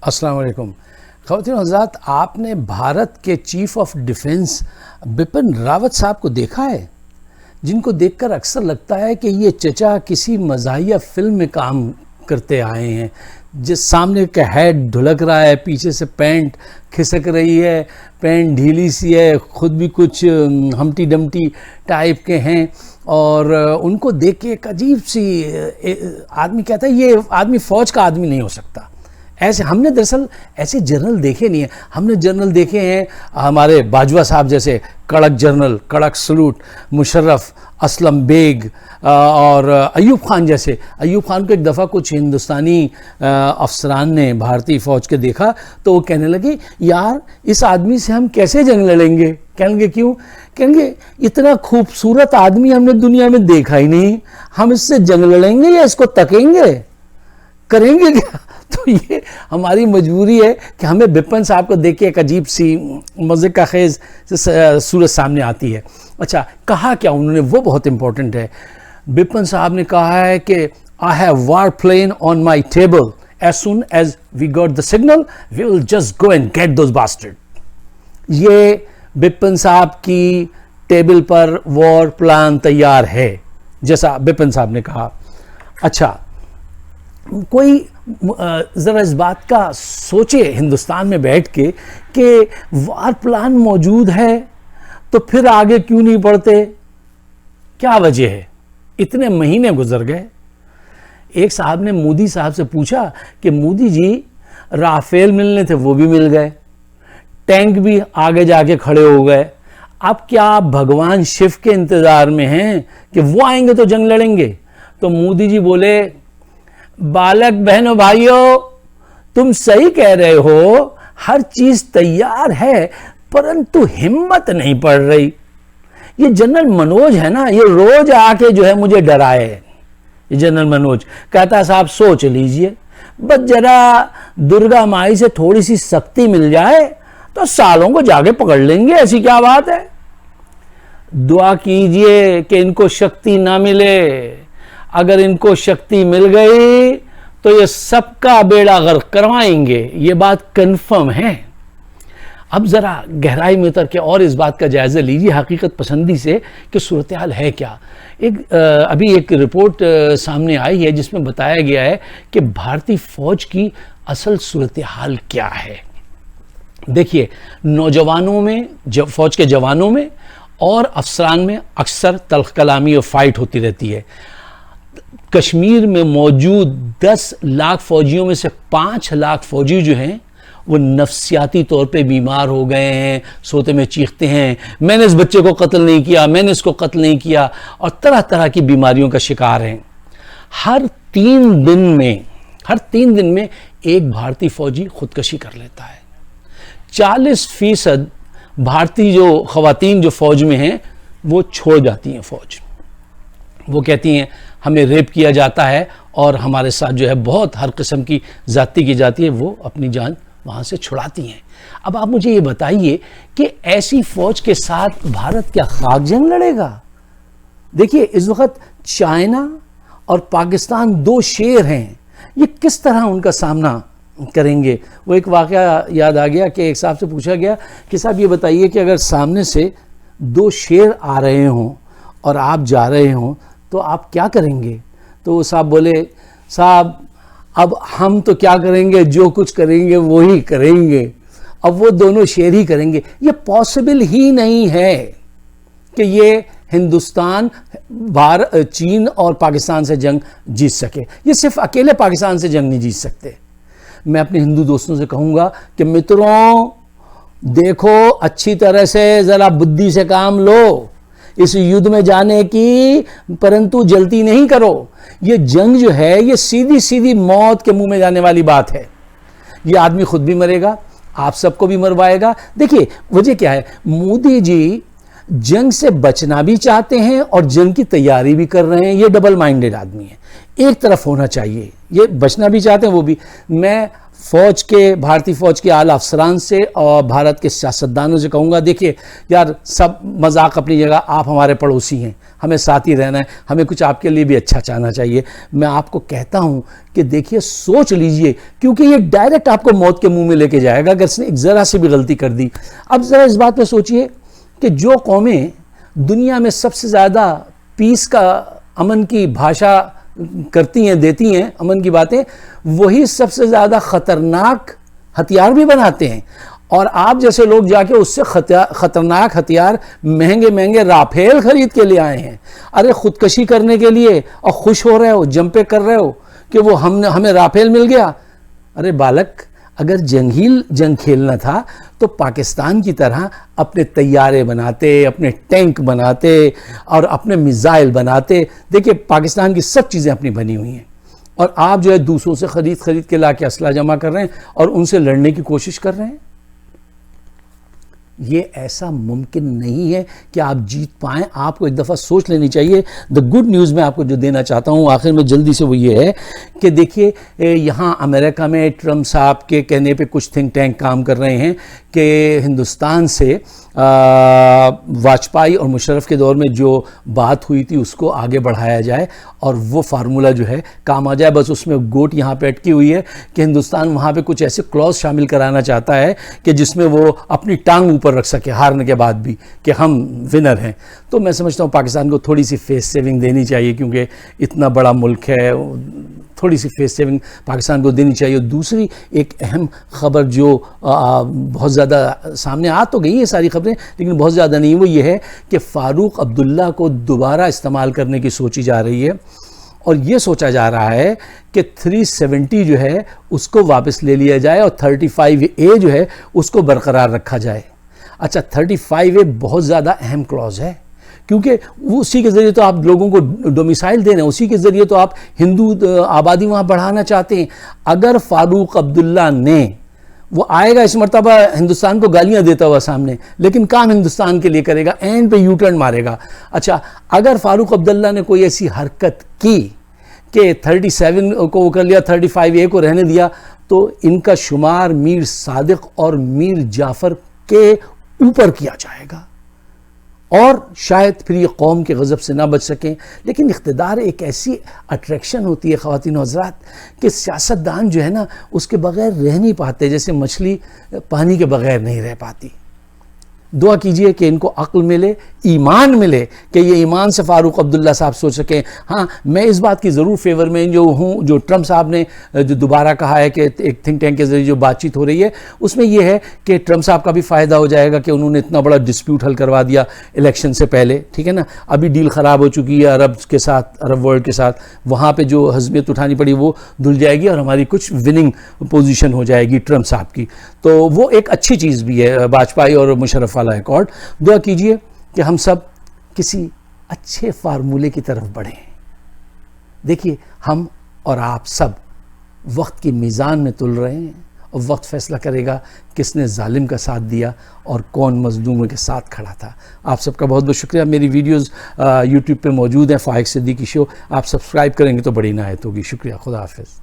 अस्सलाम वालेकुम। ख़वातीन हज़रात, आपने भारत के chief of defence Bipin Rawat साहब को देखा है, जिनको देखकर अक्सर लगता है कि ये चचा किसी मज़ाहिया फिल्म में काम करते आए हैं। जिस सामने का हेड ढुलक रहा है, पीछे से पैंट खिसक रही है, पैंट ढीली सी है, ख़ुद भी कुछ हमटी डमटी टाइप के हैं और उनको देख के एक अजीब सी आदमी कहता है ये आदमी फ़ौज का आदमी नहीं हो सकता। ऐसे हमने दरअसल ऐसे जनरल देखे नहीं हैं। हमने जनरल देखे हैं हमारे बाजवा साहब जैसे कड़क जनरल, कड़क सलूट, मुशर्रफ, असलम बेग और अयूब खान जैसे। अयूब खान को एक दफ़ा कुछ हिंदुस्तानी अफसरान ने भारतीय फ़ौज के देखा तो वो कहने लगे यार इस आदमी से हम कैसे जंग लड़ेंगे। कहेंगे क्यों? कहेंगे इतना खूबसूरत आदमी हमने दुनिया में देखा ही नहीं, हम इससे जंग लड़ेंगे या इसको तकेंगे, करेंगे क्या? तो ये हमारी मजबूरी है कि हमें बिपिन साहब को देख के एक अजीब सी मज़े का खेज सूरत सामने आती है। अच्छा, कहा क्या उन्होंने वो बहुत इंपॉर्टेंट है। बिपिन साहब ने कहा है कि I have war plane on my table, as soon as we got the signal we will just go and get those bastard. ये बिपिन साहब की टेबल पर वॉर प्लान तैयार है, जैसा बिपिन साहब ने कहा। अच्छा, कोई ज़रा इस बात का सोचे हिंदुस्तान में बैठ के कि वार प्लान मौजूद है तो फिर आगे क्यों नहीं बढ़ते? क्या वजह है? इतने महीने गुजर गए। एक साहब ने मोदी साहब से पूछा कि मोदी जी राफेल मिलने थे वो भी मिल गए, टैंक भी आगे जाके खड़े हो गए, अब क्या आप भगवान शिव के इंतज़ार में हैं कि वो आएंगे तो जंग लड़ेंगे? तो मोदी जी बोले बालक बहनों भाइयों, तुम सही कह रहे हो, हर चीज तैयार है परंतु हिम्मत नहीं पड़ रही। ये जनरल मनोज है ना, ये रोज आके जो है मुझे डराए। ये जनरल मनोज कहता है साहब सोच लीजिए, बस जरा दुर्गा माई से थोड़ी सी शक्ति मिल जाए तो सालों को जाके पकड़ लेंगे, ऐसी क्या बात है। दुआ कीजिए कि इनको शक्ति ना मिले, अगर इनको शक्ति मिल गई तो ये सबका बेड़ा गर्क करवाएंगे, ये बात कंफर्म है। अब ज़रा गहराई में उतर के और इस बात का जायज़ा लीजिए हकीकत पसंदी से कि सूरत हाल है क्या। अभी एक रिपोर्ट सामने आई है जिसमें बताया गया है कि भारतीय फ़ौज की असल सूरत हाल क्या है। देखिए, नौजवानों में, फ़ौज के जवानों में और अफसरान में अक्सर तल्ख कलामी और फाइट होती रहती है। कश्मीर में मौजूद 10 लाख फौजियों में से 5 लाख फौजी जो हैं वो नफ्सियाती तौर पे बीमार हो गए हैं, सोते में चीखते हैं मैंने इस बच्चे को कत्ल नहीं किया, मैंने इसको कत्ल नहीं किया, और तरह तरह की बीमारियों का शिकार हैं। हर 3 दिन में एक भारतीय फौजी खुदकशी कर लेता है। 40% भारतीय जो ख़वातीन जो फौज में हैं वो छोड़ जाती हैं फौज। वो कहती हैं हमें रेप किया जाता है और हमारे साथ जो है बहुत हर किस्म की ज़्यादती की जाती है, वो अपनी जान वहाँ से छुड़ाती हैं। अब आप मुझे ये बताइए कि ऐसी फ़ौज के साथ भारत क्या खाक जंग लड़ेगा? देखिए, इस वक्त चाइना और पाकिस्तान 2 शेर हैं, ये किस तरह उनका सामना करेंगे? वो एक वाक़या याद आ गया कि एक साहब से पूछा गया कि साहब ये बताइए कि अगर सामने से 2 शेर आ रहे हों और आप जा रहे हों तो आप क्या करेंगे? तो साहब बोले साहब अब हम तो क्या करेंगे, जो कुछ करेंगे वो ही करेंगे, अब वो दोनों शेर ही करेंगे। ये पॉसिबल ही नहीं है कि ये हिंदुस्तान चीन और पाकिस्तान से जंग जीत सके। ये सिर्फ अकेले पाकिस्तान से जंग नहीं जीत सकते। मैं अपने हिंदू दोस्तों से कहूँगा कि मित्रों देखो, अच्छी तरह से ज़रा बुद्धि से काम लो इस युद्ध में जाने की, परंतु जल्दी नहीं करो। ये जंग जो है ये सीधी सीधी मौत के मुंह में जाने वाली बात है। ये आदमी खुद भी मरेगा, आप सबको भी मरवाएगा। देखिए वजह क्या है, मोदी जी जंग से बचना भी चाहते हैं और जंग की तैयारी भी कर रहे हैं। ये डबल माइंडेड आदमी है। एक तरफ होना चाहिए। ये बचना भी चाहते हैं वो भी। मैं फ़ौज के, भारतीय फ़ौज के आला अफसरान से और भारत के सियासतदानों से कहूँगा, देखिए यार, सब मजाक अपनी जगह, आप हमारे पड़ोसी हैं, हमें साथ ही रहना है, हमें कुछ आपके लिए भी अच्छा चाहना चाहिए। मैं आपको कहता हूँ कि देखिए, सोच लीजिए, क्योंकि ये डायरेक्ट आपको मौत के मुंह में लेके जाएगा अगर इसने एक ज़रा सी भी गलती कर दी। अब ज़रा इस बात पे सोचिए कि जो कौमें दुनिया में सबसे ज़्यादा पीस का, अमन की भाषा करती हैं, देती हैं अमन की बातें, वही सबसे ज़्यादा ख़तरनाक हथियार भी बनाते हैं। और आप जैसे लोग जाके उससे ख़तरनाक हथियार महंगे महंगे राफेल खरीद के ले आए हैं। अरे खुदकशी करने के लिए, और खुश हो रहे हो, जंपे कर रहे हो कि वो हमें राफेल मिल गया। अरे बालक, अगर जंग खेलना था तो पाकिस्तान की तरह अपने तैयारे बनाते, अपने टैंक बनाते और अपने मिसाइल बनाते। देखिए, पाकिस्तान की सब चीज़ें अपनी बनी हुई हैं, और आप जो है दूसरों से खरीद के ला के असला जमा कर रहे हैं और उनसे लड़ने की कोशिश कर रहे हैं। ये ऐसा मुमकिन नहीं है कि आप जीत पाएं। आपको एक दफ़ा सोच लेनी चाहिए। द गुड न्यूज़ मैं आपको जो देना चाहता हूँ आखिर में जल्दी से, वो ये है कि देखिए, यहाँ अमेरिका में ट्रम्प साहब के कहने पे कुछ थिंक टैंक काम कर रहे हैं कि हिंदुस्तान से वाजपेयी और मुशर्रफ के दौर में जो बात हुई थी उसको आगे बढ़ाया जाए और वो फार्मूला जो है काम आ जाए। बस उसमें गोट यहाँ पे अटकी हुई है कि हिंदुस्तान वहाँ पे कुछ ऐसे क्लॉज शामिल कराना चाहता है कि जिसमें वो अपनी टांग ऊपर रख सके हारने के बाद भी, कि हम विनर हैं। तो मैं समझता हूँ पाकिस्तान को थोड़ी सी फेस सेविंग देनी चाहिए, क्योंकि इतना बड़ा मुल्क है, थोड़ी सी फेस सेविंग पाकिस्तान को देनी चाहिए। दूसरी एक अहम खबर जो बहुत ज़्यादा सामने आ तो गई है सारी खबरें, लेकिन बहुत ज़्यादा नहीं, वो ये है कि फ़ारूक अब्दुल्ला को दोबारा इस्तेमाल करने की सोची जा रही है। और ये सोचा जा रहा है कि 370 जो है उसको वापस ले लिया जाए और 35A जो है उसको बरकरार रखा जाए। अच्छा, 35A बहुत ज़्यादा अहम क्लॉज है, क्योंकि उसी के ज़रिए तो आप लोगों को डोमिसाइल दे रहे हैं, उसी के ज़रिए तो आप हिंदू आबादी वहाँ बढ़ाना चाहते हैं। अगर फ़ारूक अब्दुल्ला ने, वो आएगा इस मर्तबा हिंदुस्तान को गालियाँ देता हुआ सामने, लेकिन काम हिंदुस्तान के लिए करेगा, एंड पे यू टर्न मारेगा। अच्छा, अगर फ़ारूक अब्दुल्ला ने कोई ऐसी हरकत की कि 37 को कर लिया, 35A को रहने दिया, तो इनका शुमार मीर सादिक और मीर जाफ़र के ऊपर किया जाएगा और शायद फिर ये कौम के गज़ब से ना बच सकें। लेकिन इख्तिदार एक ऐसी अट्रैक्शन होती है ख़वातीन और हज़रात कि सियासतदान जो है ना, उसके बग़ैर रह नहीं पाते, जैसे मछली पानी के बग़ैर नहीं रह पाती। दुआ कीजिए कि इनको अक्ल मिले, ईमान मिले, कि ये ईमान से फ़ारूक अब्दुल्ला साहब सोच सकें। हाँ, मैं इस बात की ज़रूर फेवर में जो हूँ, जो ट्रम्प साहब ने जो दोबारा कहा है कि एक थिंक टैंक के ज़रिए जो बातचीत हो रही है, उसमें यह है कि ट्रम्प साहब का भी फ़ायदा हो जाएगा कि उन्होंने इतना बड़ा डिस्प्यूट हल करवा दिया इलेक्शन से पहले, ठीक है ना। अभी डील ख़राब हो चुकी है अरब के साथ, अरब वर्ल्ड के साथ, वहाँ पर जो हज़मियत उठानी पड़ी वो धुल जाएगी और हमारी कुछ विनिंग पोजीशन हो जाएगी ट्रम्प साहब की। तो वो एक अच्छी चीज़ भी है, वाजपेयी और मुशर्रफ वाला एकॉर्ड। दुआ कीजिए कि हम सब किसी अच्छे फार्मूले की तरफ बढ़ें। देखिए, हम और आप सब वक्त की मीज़ान में तुल रहे हैं और वक्त फैसला करेगा किसने जालिम का साथ दिया और कौन मज़लूमों के साथ खड़ा था। आप सबका बहुत बहुत शुक्रिया। मेरी वीडियोस यूट्यूब पे मौजूद हैं, फ़ाइक सिद्दीकी शो, आप सब्सक्राइब करेंगे तो बड़ी इनायत होगी। शुक्रिया, खुदा हाफ़िज़।